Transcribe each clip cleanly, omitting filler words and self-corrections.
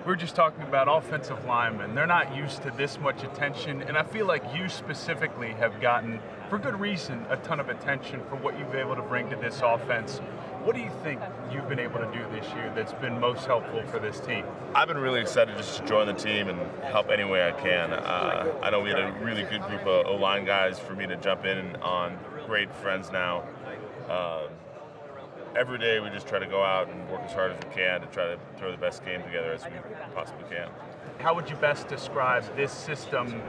We're just talking about offensive linemen. They're not used to this much attention, and I feel like you specifically have gotten, for good reason, a ton of attention for what you've been able to bring to this offense. What do you think you've been able to do this year that's been most helpful for this team? I've been really excited just to join the team and help any way I can. I know we had a really good group of O-line guys for me to jump in on. Great friends now. Every day we just try to go out and work as hard as we can to try to throw the best game together as we possibly can. How would you best describe this system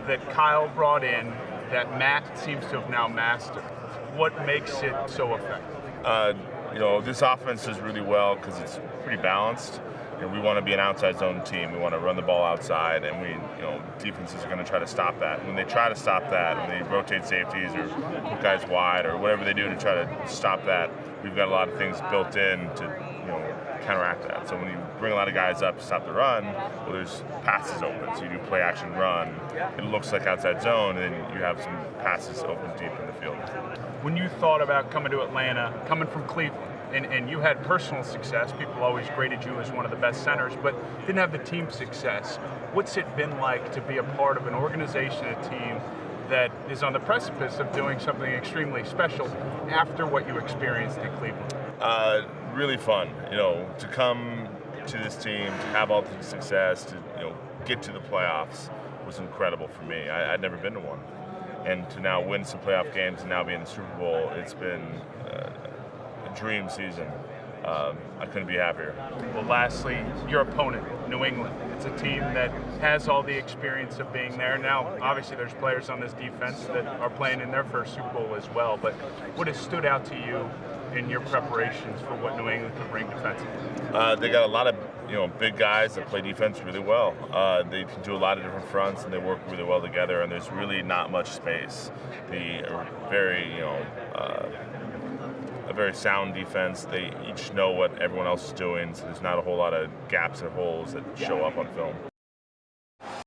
that Kyle brought in that Matt seems to have now mastered? What makes it so effective? This offense does really well because it's pretty balanced. We want to be an outside zone team. We want to run the ball outside, and defenses are going to try to stop that. When they try to stop that, when they rotate safeties or put guys wide or whatever they do to try to stop that, we've got a lot of things built in to counteract that. So when you bring a lot of guys up to stop the run, well, there's passes open. So you do play action run. It looks like outside zone, and then you have some passes open deep in the field. When you thought about coming to Atlanta, coming from Cleveland, and you had personal success, people always graded you as one of the best centers, but didn't have the team success. What's it been like to be a part of an organization, a team that is on the precipice of doing something extremely special after what you experienced in Cleveland? Really fun, to come to this team, to have all the success, to get to the playoffs was incredible for me. I'd never been to one, and to now win some playoff games and now be in the Super Bowl, it's been a dream season. I couldn't be happier. Well, lastly, your opponent, New England. It's a team that has all the experience of being there. Now, obviously, there's players on this defense that are playing in their first Super Bowl as well, but what has stood out to you in your preparations for what New England could bring defensively? They got a lot of big guys that play defense really well. They can do a lot of different fronts, and they work really well together, and there's really not much space. They are a very sound defense. They each know what everyone else is doing, so there's not a whole lot of gaps and holes that show up on film.